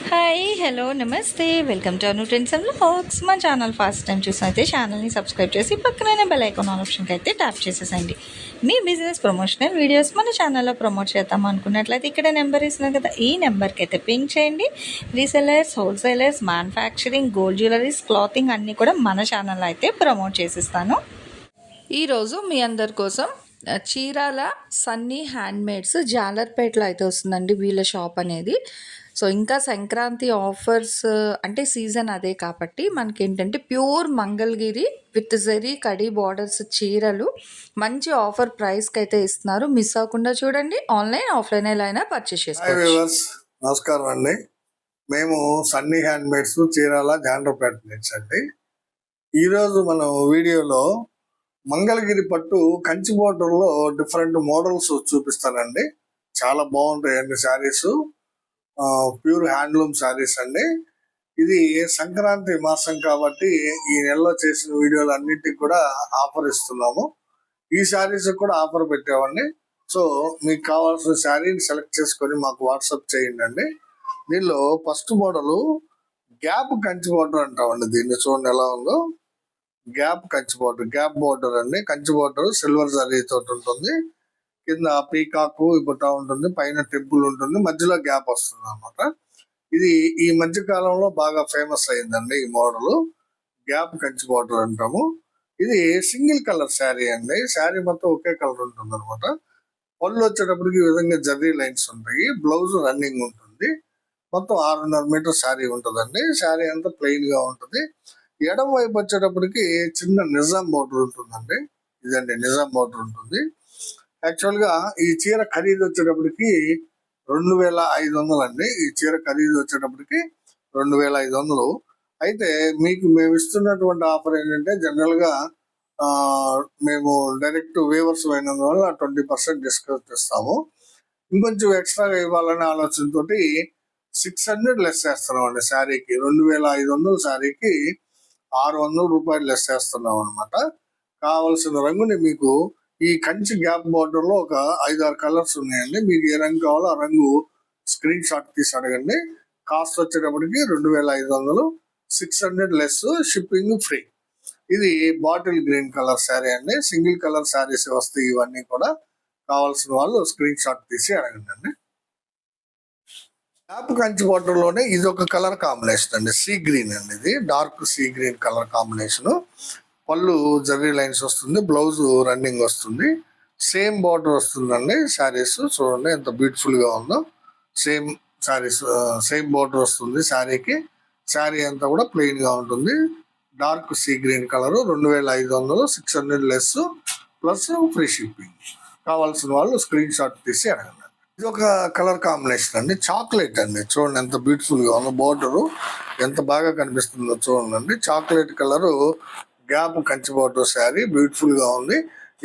Hi hello నమస్తే welcome to Anu trends and vlogs. మా channel first time చూసినైతే ఛానల్ని subscribe చేసి పక్కనే బెల్ ఐకాన్ ఆప్షన్కి అయితే ట్యాప్ చేసేసండి. మీ బిజినెస్ ప్రమోషనల్ వీడియోస్ మన ఛానల్లో ప్రమోట్ చేద్దాం అనుకున్నట్లయితే ఇక్కడ నెంబర్ ఇస్తున్నాం కదా, ఈ నెంబర్కి అయితే పింక్ చేయండి. Resellers, wholesalers, manufacturing, gold jewelleries, clothing అన్నీ కూడా మన ఛానల్లో అయితే ప్రమోట్ చేసిస్తాను. ఈరోజు మీ అందరి కోసం చీరాల సన్నీ హ్యాండ్మేడ్స్ జాలర్పేటలో అయితే వస్తుందండి వీళ్ళ షాప్ అనేది. సో ఇంకా సంక్రాంతి ఆఫర్స్ అంటే సీజన్ అదే కాబట్టి మనకి ఏంటంటే pure Mangalagiri with zari khadi borders చీరలు మంచి ఆఫర్ ప్రైస్కి అయితే ఇస్తున్నారు. మిస్ అవ్వకుండా చూడండి. ఆన్లైన్ ఆఫ్లైన్ ఎలా అయినా పర్చేస్ చేసుకోవచ్చు. నమస్కారం అండి. మేము సన్నీ హ్యాండ్మేడ్స్ చీరాల జాండ్రపేట నుంచి అండి. ఈరోజు మనం వీడియోలో మంగళగిరి పట్టు కంచి బోర్డర్లో డిఫరెంట్ మోడల్స్ చూపిస్తానండి. చాలా బాగుంటాయండి శారీస్, ప్యూర్ హ్యాండ్లూమ్ శారీస్ అండి. ఇది సంక్రాంతి మాసం కాబట్టి ఈ నెలలో చేసిన వీడియోలు అన్నిటికి కూడా ఆఫర్ ఇస్తున్నాము. ఈ శారీస్ కూడా ఆఫర్ పెట్టామండి. సో మీకు కావాల్సిన శారీని సెలెక్ట్ చేసుకొని మాకు వాట్సాప్ చేయండి అండి. దీనిలో first model gap Kanchi border అంటామండి. దీన్ని చూడండి ఎలా ఉందో. Gap Kanchi border, gap border అండి. కంచి బోర్డర్ సిల్వర్ జరీ తోటి ఉంటుంది. కింద పీకాకు బుట్ట ఉంటుంది, పైన టెంపుల్ ఉంటుంది, మధ్యలో గ్యాప్ వస్తుంది అనమాట. ఇది ఈ మధ్య కాలంలో బాగా ఫేమస్ అయిందండి ఈ మోడల్. గ్యాప్ కంచి బోర్డర్ అంటాము. ఇది సింగిల్ కలర్ శారీ అండి. శారీ మొత్తం ఒకే కలర్ ఉంటుంది అనమాట. పళ్ళు వచ్చేటప్పటికి ఈ విధంగా జర్రీ లైన్స్ ఉంటాయి. బ్లౌజ్ రన్నింగ్ ఉంటుంది. మొత్తం 6.5 మీటర్ శారీ ఉంటుందండి. శారీ అంతా ప్లెయిన్ గా ఉంటుంది. ఎడమ వైపు వచ్చేటప్పటికి చిన్న నిజాం బోర్డర్ ఉంటుందండి. ఇదండి నిజాం బోర్డర్ ఉంటుంది. యాక్చువల్ గా ఈ చీర ఖరీదు వచ్చేటప్పటికి 2500 అండి. ఈ చీర ఖరీదు వచ్చేటప్పటికి 2500. అయితే మీకు మేము ఇస్తున్నటువంటి ఆఫర్ ఏంటంటే జనరల్ గా మేము డైరెక్ట్ వేవర్స్ అయినందువల్ల 20% డిస్కౌంట్ ఇస్తాము. ఇంకొంచెం ఎక్స్ట్రాగా ఇవ్వాలనే ఆలోచనతో 600 లెస్ చేస్తున్నాం అండి. శారీకి 2500 శారీకి 600 రూపాయలు లెస్ చేస్తున్నాం అనమాట. కావలసిన రంగుని మీకు ఈ కంచి గ్యాప్ బోర్డర్ లో ఒక 5-6 కలర్స్ ఉన్నాయండి. మీకు ఏ రంగు కావాలో ఆ రంగు స్క్రీన్ షాట్ తీసి అడగండి. కాస్ట్ వచ్చేటప్పటికి 2500, 600 లెస్, షిప్పింగ్ ఫ్రీ. ఇది బాటిల్ గ్రీన్ కలర్ శారీ అండి. సింగిల్ కలర్ శారీస్ వస్తాయి ఇవన్నీ కూడా. కావాల్సిన వాళ్ళు స్క్రీన్ షాట్ తీసి అడగండి అండి. గ్యాప్ కంచి బోర్డర్ లోనే ఇది ఒక కలర్ కాంబినేషన్ అండి. సీ గ్రీన్ అండి. ఇది dark sea green colour combination. పళ్ళు జర్రీ లైన్స్ వస్తుంది, బ్లౌజ్ రన్నింగ్ వస్తుంది, సేమ్ బార్డర్ వస్తుందండి. శారీస్ చూడండి ఎంత బ్యూటిఫుల్ గా ఉందో. సేమ్ శారీస్ సేమ్ బార్డర్ వస్తుంది శారీకి. శారీ అంతా కూడా ప్లెయిన్ గా ఉంటుంది. Dark sea green colour 2500, 600 less plus free shipping. కావాల్సిన వాళ్ళు స్క్రీన్ షాట్ తీసి అడగండి. ఇది ఒక కలర్ కాంబినేషన్ అండి. చాక్లెట్ అండి. చూడండి ఎంత బ్యూటిఫుల్ గా ఉందో. బోర్డర్ ఎంత బాగా కనిపిస్తుందో చూడండి. Chocolate colour gap Kanchi border sari beautiful గా ఉంది.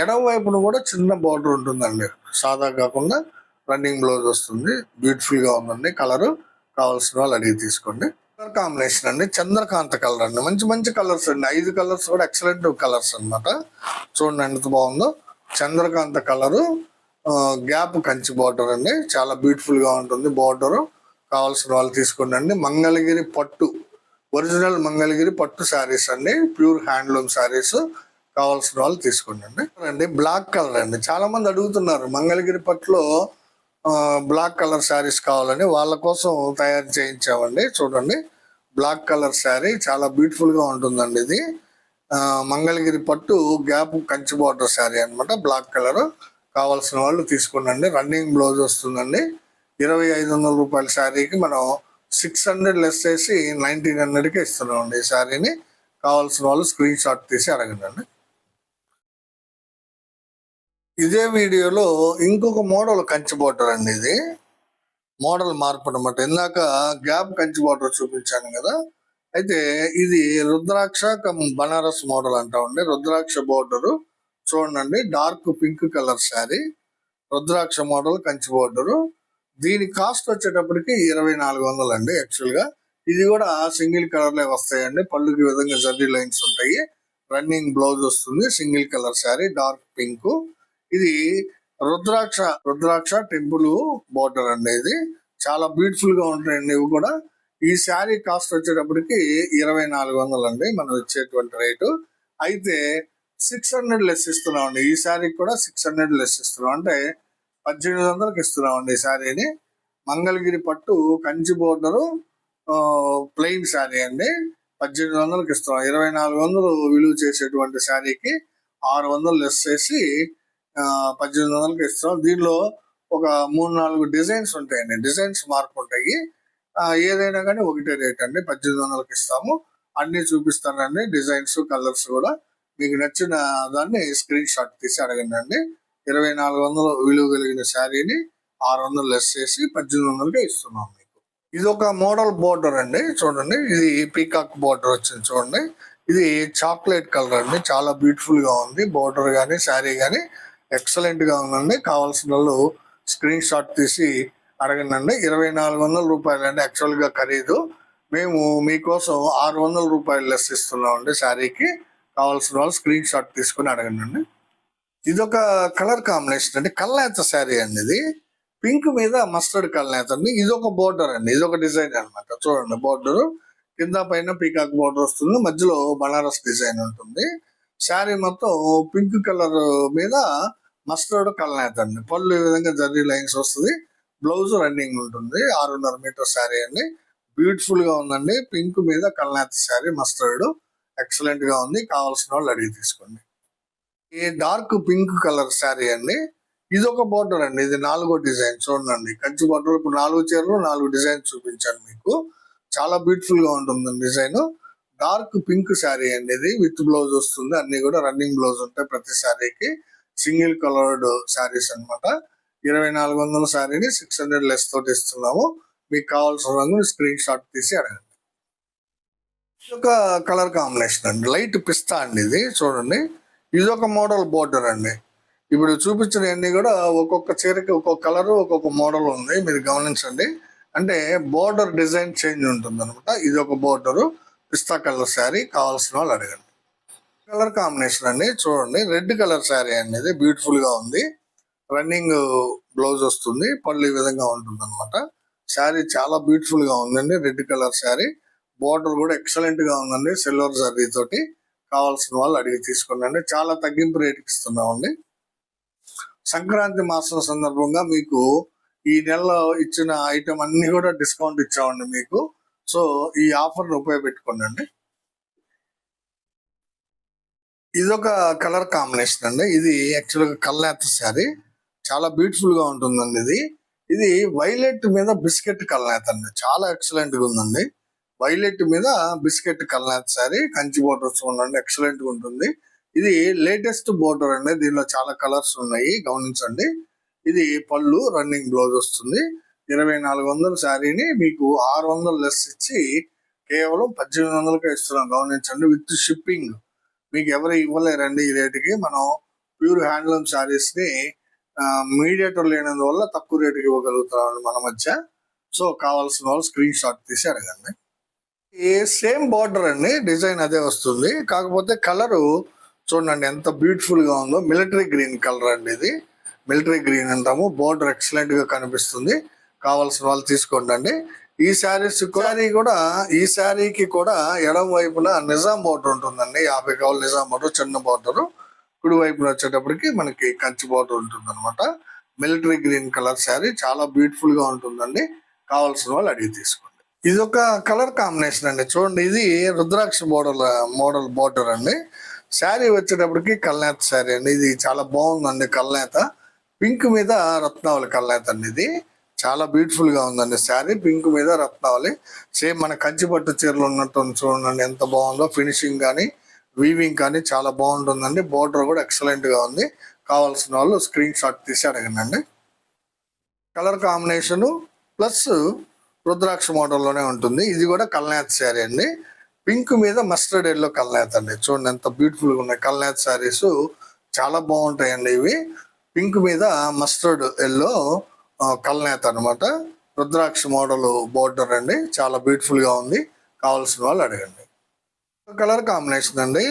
ఎడమ వైపున కూడా చిన్న బోర్డర్ ఉంటుందండి. సాదా కాకుండా రన్నింగ్ బ్లౌజ్ వస్తుంది. బ్యూటిఫుల్ గా ఉందండి. కలర్ కావాల్సిన వాళ్ళు అడిగి తీసుకోండి. కలర్ కాంబినేషన్ అండి చంద్రకాంత కలర్ అండి. మంచి మంచి కలర్స్ అండి. 5 కలర్స్ కూడా ఎక్సలెంట్ కలర్స్ అనమాట. చూడండి ఎంత బాగుందో. Chandrakanta colour gap Kanchi border అండి. చాలా బ్యూటిఫుల్ గా ఉంటుంది బోర్డర్. కావాల్సిన వాళ్ళు తీసుకోండి. మంగళగిరి పట్టు, ఒరిజినల్ మంగళగిరి పట్టు శారీస్ అండి. Pure handloom saris. కావాల్సిన వాళ్ళు తీసుకోండి అండి. బ్లాక్ కలర్ అండి. చాలా మంది అడుగుతున్నారు మంగళగిరి పట్టులో బ్లాక్ కలర్ శారీస్ కావాలని. వాళ్ళ కోసం తయారు చేయించామండి. చూడండి బ్లాక్ కలర్ శారీ చాలా బ్యూటిఫుల్ గా ఉంటుందండి. ఇది మంగళగిరి పట్టు గ్యాప్ కంచి బోర్డర్ శారీ అనమాట. Black colour. కావాల్సిన వాళ్ళు తీసుకోండి. రన్నింగ్ బ్లౌజ్ వస్తుందండి. 2500 రూపాయల శారీకి మనం 600 లెస్ చేసి 1900కి ఇస్తున్నాం అండి ఈ శారీని. కావాల్సిన వాళ్ళు స్క్రీన్ షాట్ తీసి అడగండి. ఇదే వీడియోలో ఇంకొక మోడల్ కంచి బోర్డర్ అండి. ఇది మోడల్ మార్పు అనమాట. ఇందాక గ్యాప్ కంచి బోర్డర్ చూపించాను కదా. అయితే ఇది రుద్రాక్ష బనారస్ మోడల్ అంటామండి. రుద్రాక్ష బోర్డర్ చూడండి. డార్క్ పింక్ కలర్ శారీ, రుద్రాక్ష మోడల్ కంచి బోర్డరు. దీని కాస్ట్ వచ్చేటప్పటికి 2400 అండి. యాక్చువల్ గా ఇది కూడా సింగిల్ కలర్లే వస్తాయండి. పళ్ళుకి విధంగా జర్రీ లైన్స్ ఉంటాయి. రన్నింగ్ బ్లౌజ్ వస్తుంది. Single colour sari dark pink. ఇది రుద్రాక్ష టెంపుల్ బోర్డర్ అండి. ఇది చాలా బ్యూటిఫుల్ గా ఉంటాయండి ఇవి కూడా. ఈ శారీ కాస్ట్ వచ్చేటప్పటికి 2400 అండి మనం ఇచ్చేటువంటి రేటు. అయితే 600 లెస్ ఇస్తున్నామండి. ఈ శారీకి కూడా 600 లెస్ ఇస్తున్నాం. అంటే 1800కి ఇస్తున్నామండి ఈ శారీని. మంగళగిరి పట్టు కంచి బోర్డరు ప్లెయిన్ శారీ అండి. 1800కి ఇస్తున్నాం. 2400 విలువ చేసేటువంటి శారీకి 600 లెస్ చేసి 1800కి ఇస్తున్నాం. దీనిలో ఒక 3-4 డిజైన్స్ ఉంటాయండి. డిజైన్స్ మార్పు ఉంటాయి. ఏదైనా కానీ ఒకటే రేట్ అండి. 1800కి ఇస్తాము. అన్ని చూపిస్తానండి, డిజైన్స్, కలర్స్ కూడా. మీకు నచ్చిన దాన్ని స్క్రీన్ షాట్ తీసి అడగండి అండి. 2400 విలువ కలిగిన శారీని 600 లెస్ చేసి 1800కే ఇస్తున్నాం మీకు. ఇది ఒక మోడల్ బోర్డర్ అండి. చూడండి, ఇది పీకాక్ బోర్డర్ వచ్చింది చూడండి. ఇది చాక్లెట్ కలర్ అండి. చాలా బ్యూటిఫుల్ గా ఉంది. బోర్డర్ కానీ శారీ కానీ ఎక్సలెంట్ గా ఉందండి. కావాల్సిన వాళ్ళు స్క్రీన్ షాట్ తీసి అడగండి. 2400 రూపాయలు అండి యాక్చువల్ గా ఖరీదు. మేము మీకోసం 600 రూపాయలు లెస్ ఇస్తున్నాం అండి శారీకి. కావాల్సిన వాళ్ళు స్క్రీన్ షాట్ తీసుకుని అడగండి. ఇదొక కలర్ కాంబినేషన్ అండి. కల్నేత శారీ అండి. ఇది పింక్ మీద మస్టర్డ్ కల్నేత అండి. ఇదొక బోర్డర్ అండి. ఇదొక డిజైన్ అనమాట. చూడండి, బోర్డర్ కింద పైన పీకాక్ బోర్డర్ వస్తుంది. మధ్యలో బనారస్ డిజైన్ ఉంటుంది. శారీ మొత్తం పింక్ కలర్ మీద మస్టర్డ్ కల్నేత అండి. పళ్ళు ఈ విధంగా జర్రీ లైన్స్ వస్తుంది. బ్లౌజ్ రన్నింగ్ ఉంటుంది. 6.5 మీటర్ శారీ అండి. బ్యూటిఫుల్ గా ఉందండి. పింక్ మీద కల్నేత శారీ మస్టర్డ్ ఎక్సలెంట్ గా ఉంది. కావాల్సిన వాళ్ళు అడిగి తీసుకోండి. ఈ డార్క్ పింక్ కలర్ శారీ అండి. ఇది ఒక బోర్డర్ అండి. ఇది 4వ డిజైన్ చూడండి. కంచి బోర్డర్. ఇప్పుడు 4 చీరలు 4 డిజైన్ చూపించాను మీకు. చాలా బ్యూటిఫుల్ గా ఉంటుంది డిజైన్. డార్క్ పింక్ శారీ అండి. ఇది విత్ బ్లౌజ్ వస్తుంది. అన్ని కూడా రన్నింగ్ బ్లౌజ్ ఉంటాయి ప్రతి శారీకి. సింగిల్ కలర్డ్ శారీస్ అనమాట. 2400 శారీని 600 లెస్ తోటి ఇస్తున్నాము. మీకు కావాల్సిన రంగు స్క్రీన్ షాట్ తీసి అడగండి. ఒక కలర్ కాంబినేషన్ అండి. లైట్ పిస్తా అండి. ఇది చూడండి. ఇది ఒక మోడల్ బోర్డర్ అండి. ఇప్పుడు చూపించినవన్నీ కూడా ఒక్కొక్క చీరకి ఒక్కొక్క కలర్, ఒక్కొక్క మోడల్ ఉంది. మీరు గమనించండి. అంటే బోర్డర్ డిజైన్ చేంజ్ ఉంటుంది అనమాట. ఇది ఒక బోర్డర్ పిస్తా కలర్ శారీ. కావాల్సిన వాళ్ళు అడగండి. కలర్ కాంబినేషన్ అండి. చూడండి, రెడ్ కలర్ శారీ అండి. ఇది బ్యూటిఫుల్ గా ఉంది. రన్నింగ్ బ్లౌజ్ వస్తుంది. పళ్ళు ఈ విధంగా ఉంటుంది అనమాట. శారీ చాలా బ్యూటిఫుల్ గా ఉందండి. Red colour sari. బోర్డర్ కూడా ఎక్సలెంట్ గా ఉందండి. సిల్వర్ జరీ తోటి. కావాల్సిన వాళ్ళు అడిగి తీసుకోండి. చాలా తగ్గింపు రేటుకి ఇస్తున్నామండి. సంక్రాంతి మాసం సందర్భంగా మీకు ఈ నెలలో ఇచ్చిన ఐటమ్ అన్ని కూడా డిస్కౌంట్ ఇచ్చామండి మీకు. సో ఈ ఆఫర్ ఉపయోగపెట్టుకోండి. ఇదొక కలర్ కాంబినేషన్ అండి. ఇది యాక్చువల్గా కల్నేత శారీ. చాలా బ్యూటిఫుల్ గా ఉంటుందండి. ఇది వైలెట్ మీద బిస్కెట్ కల్నేత అండి. చాలా ఎక్సలెంట్ గా ఉందండి. వైలెట్ మీద బిస్కెట్ కల్నేత శారీ. కంచి బోర్డర్స్ ఉండండి. ఎక్సలెంట్ గా ఉంటుంది. ఇది లేటెస్ట్ బోర్డర్ అండి. దీనిలో చాలా కలర్స్ ఉన్నాయి, గమనించండి. ఇది పళ్ళు రన్నింగ్ బ్లౌజ్ వస్తుంది. 2400 శారీని మీకు 600 లెస్ ఇచ్చి కేవలం 1800కే ఇస్తున్నాం. గమనించండి. With shipping. మీకు ఎవరు ఇవ్వలేరండి ఈ రేటుకి. మనం ప్యూర్ హ్యాండ్లూమ్ శారీస్ ని మీడియేటర్ లేనందువల్ల తక్కువ రేటుకి ఇవ్వగలుగుతున్నాం మన మధ్య. సో కావాల్సిన వాళ్ళు స్క్రీన్ షాట్ తీసి అడగండి. ఈ సేమ్ బార్డర్ అండి. డిజైన్ అదే వస్తుంది. కాకపోతే కలరు చూడండి ఎంత బ్యూటిఫుల్ గా ఉందో. మిలిటరీ గ్రీన్ కలర్ అండి. ఇది మిలిటరీ గ్రీన్ అంటాము. బోర్డర్ ఎక్సలెంట్ గా కనిపిస్తుంది. కావాల్సిన వాళ్ళు తీసుకోండి. ఈ శారీస్ ఈ శారీకి కూడా ఎడం వైపున నిజాం బోర్డర్ ఉంటుందండి. 50 కవల్ నిజాం బోర్డర్, చిన్న బోర్డర్. కుడి వైపున వచ్చేటప్పటికి మనకి కంచి బోర్డర్ ఉంటుంది అనమాట. Military green colour sari. చాలా బ్యూటిఫుల్ గా ఉంటుందండి. కావాల్సిన వాళ్ళు అడిగి తీసుకోండి. ఇది ఒక కలర్ కాంబినేషన్ అండి. చూడండి, ఇది రుద్రాక్ష మోడల్ బోర్డర్ అండి. శారీ వచ్చేటప్పటికి కల్నేత శారీ అండి. ఇది చాలా బాగుందండి. కల్నేత పింక్ మీద రత్నావళి కల్నేత అండి. ఇది చాలా బ్యూటిఫుల్ గా ఉందండి శారీ. పింక్ మీద రత్నావళి. సేమ్ మన కంచి పట్టు చీరలు ఉన్నట్టు చూడండి ఎంత బాగుందో. ఫినిషింగ్ కానీ వీవింగ్ కానీ చాలా బాగుంటుందండి. బోర్డర్ కూడా ఎక్సలెంట్ గా ఉంది. కావాల్సిన వాళ్ళు స్క్రీన్ షాట్ తీసి అడగండి. కలర్ కాంబినేషన్ ప్లస్ రుద్రాక్ష మోడల్లోనే ఉంటుంది. ఇది కూడా కల్నేత శారీ అండి. పింక్ మీద మస్టర్డ్ ఎల్లో కల్నేత అండి. చూడండి ఎంత బ్యూటిఫుల్ గా ఉన్నాయి. కల్నేత శారీస్ చాలా బాగుంటాయండి. ఇవి పింక్ మీద మస్టర్డ్ ఎల్లో కల్నేత అనమాట. రుద్రాక్ష మోడల్ బోర్డర్ అండి. చాలా బ్యూటిఫుల్ గా ఉంది. కావాల్సిన వాళ్ళు అడగండి. కలర్ కాంబినేషన్ అండి.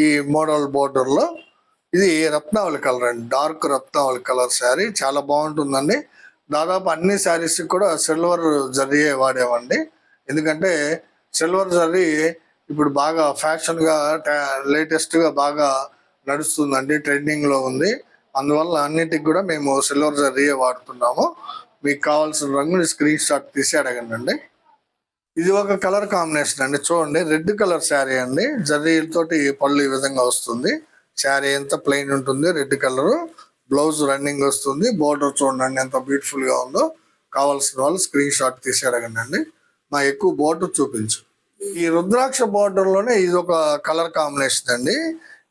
ఈ మోడల్ బోర్డర్ లో ఇది రత్నావళి కలర్ అండి. డార్క్ రత్నావళి కలర్ శారీ. చాలా బాగుంటుందండి. దాదాపు అన్ని శారీస్ కూడా సిల్వర్ జరీయే వాడేవండి. ఎందుకంటే సిల్వర్ జరీ ఇప్పుడు బాగా ఫ్యాషన్గా లేటెస్ట్గా బాగా నడుస్తుందండి, ట్రెండింగ్లో ఉంది. అందువల్ల అన్నిటికి కూడా మేము సిల్వర్ జరీయే వాడుతున్నాము. మీకు కావాల్సిన రంగుని స్క్రీన్ షాట్ తీసి అడగండి. ఇది ఒక కలర్ కాంబినేషన్ అండి, చూడండి. రెడ్ కలర్ శారీ అండి, జరీలతోటి పళ్ళు ఈ విధంగా వస్తుంది. శారీ అంతా ప్లెయిన్ ఉంటుంది, రెడ్ కలర్. బ్లౌజ్ రన్నింగ్ వస్తుంది. బోర్డర్ చూడండి ఎంత బ్యూటిఫుల్ గా ఉందో. కావాల్సిన వాళ్ళు స్క్రీన్ షాట్ తీసి అడగండి. మా ఎక్కువ బోర్డర్ చూపించు. ఈ రుద్రాక్ష బోర్డర్ లోనే ఇది ఒక కలర్ కాంబినేషన్ అండి.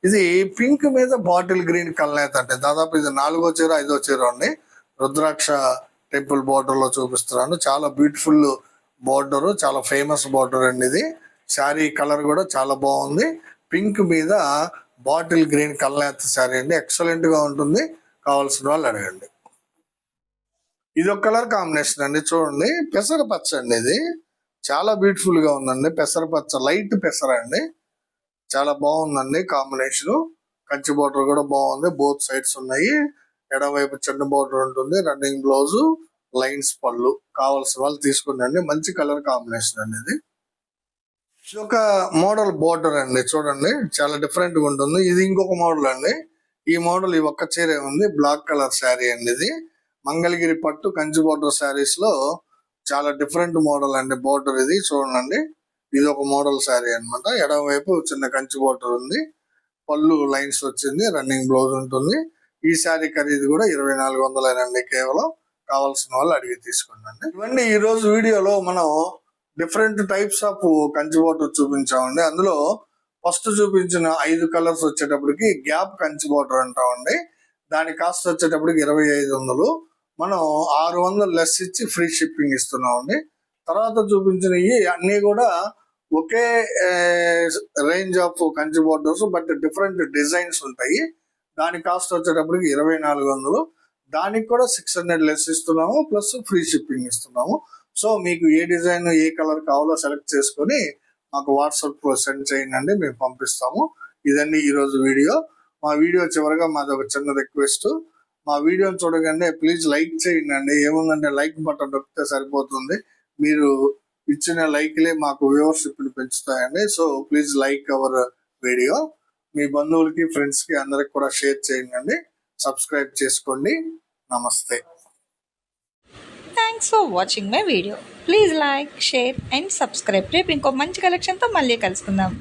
ఇది పింక్ మీద బాటిల్ గ్రీన్ కలనేత అంటే దాదాపు ఇది 4వ చీర 5వ చీర అండి. రుద్రాక్ష టెంపుల్ బోర్డర్ లో చూపిస్తున్నాను. చాలా బ్యూటిఫుల్ బోర్డర్, చాలా ఫేమస్ బోర్డర్ అండి ఇది. శారీ కలర్ కూడా చాలా బాగుంది. పింక్ మీద బాటిల్ గ్రీన్ కలనేత శారీ అండి, ఎక్సలెంట్ గా ఉంటుంది. కావాల్సిన వాళ్ళు అడగండి. ఇది ఒక కలర్ కాంబినేషన్ అండి, చూడండి. పెసర పచ్చ అండి, ఇది చాలా బ్యూటిఫుల్ గా ఉందండి. పెసర పచ్చ, లైట్ పెసర అండి, చాలా బాగుందండి కాంబినేషన్. కంచి బోర్డర్ కూడా బాగుంది, బోత్ సైడ్స్ ఉన్నాయి. ఎడమవైపు చిన్న బోర్డర్ ఉంటుంది, రన్నింగ్ బ్లౌజ్, లైన్స్ పళ్ళు. కావాల్సిన వాళ్ళు తీసుకుందండి. మంచి కలర్ కాంబినేషన్ అండి ఇది. ఇది ఒక మోడల్ బోర్డర్ అండి, చూడండి. చాలా డిఫరెంట్ గా ఉంటుంది. ఇది ఇంకొక మోడల్ అండి. ఈ మోడల్ ఈ ఒక్క చీరే ఉంది, బ్లాక్ కలర్ శారీ అండి. ఇది మంగళగిరి పట్టు కంచి బోర్డర్ శారీస్ లో చాలా డిఫరెంట్ మోడల్ అండి బోర్డర్ ఇది, చూడండి. ఇది ఒక మోడల్ శారీ అనమాట. ఎడమ వైపు చిన్న కంచి బోర్డర్ ఉంది, పళ్ళు లైన్స్ వచ్చింది, రన్నింగ్ బ్లౌజ్ ఉంటుంది. ఈ శారీ ఖరీదు కూడా 2400 కేవలం. కావాల్సిన వాళ్ళు అడిగి తీసుకోండి. ఇవన్నీ ఈ రోజు వీడియోలో మనం different types of Kanchi border చూపించామండి. అందులో ఫస్ట్ చూపించిన 5 కలర్స్ వచ్చేటప్పటికి గ్యాప్ కంచి బోర్డర్ అంటామండి. దాని కాస్ట్ వచ్చేటప్పటికి 2500. మనం 600 లెస్ ఇచ్చి ఫ్రీ షిప్పింగ్ ఇస్తున్నామండి. తర్వాత చూపించినవి అన్ని కూడా ఒకే range of Kanchi borders, but different designs ఉంటాయి. దాని కాస్ట్ వచ్చేటప్పటికి 2400. దానికి కూడా 600 లెస్ ఇస్తున్నాము, ప్లస్ ఫ్రీ షిప్పింగ్ ఇస్తున్నాము. సో మీకు ఏ డిజైన్ ఏ కలర్ కావాలో సెలెక్ట్ చేసుకొని మాకు వాట్సాప్ లో సెండ్ చేయండి, మేము పంపిస్తాము. ఇదండి ఈరోజు వీడియో. మా వీడియో చివరిగా మాది ఒక చిన్న రిక్వెస్ట్. మా వీడియోని చూడగానే ప్లీజ్ లైక్ చేయండి. ఏముందంటే లైక్ బటన్ నొక్కితే సరిపోతుంది. మీరు ఇచ్చిన లైక్లే మాకు వ్యూవర్షిప్ పెంచుతాయండి. So please like our video. మీ బంధువులకి, ఫ్రెండ్స్ కి అందరికి కూడా షేర్ చేయండి. సబ్స్క్రైబ్ చేసుకోండి. నమస్తే. Thanks for watching my video. Please like, share and subscribe. రేపు ఇంకో మంచి కలెక్షన్తో మళ్ళీ కలుసుకుందాం.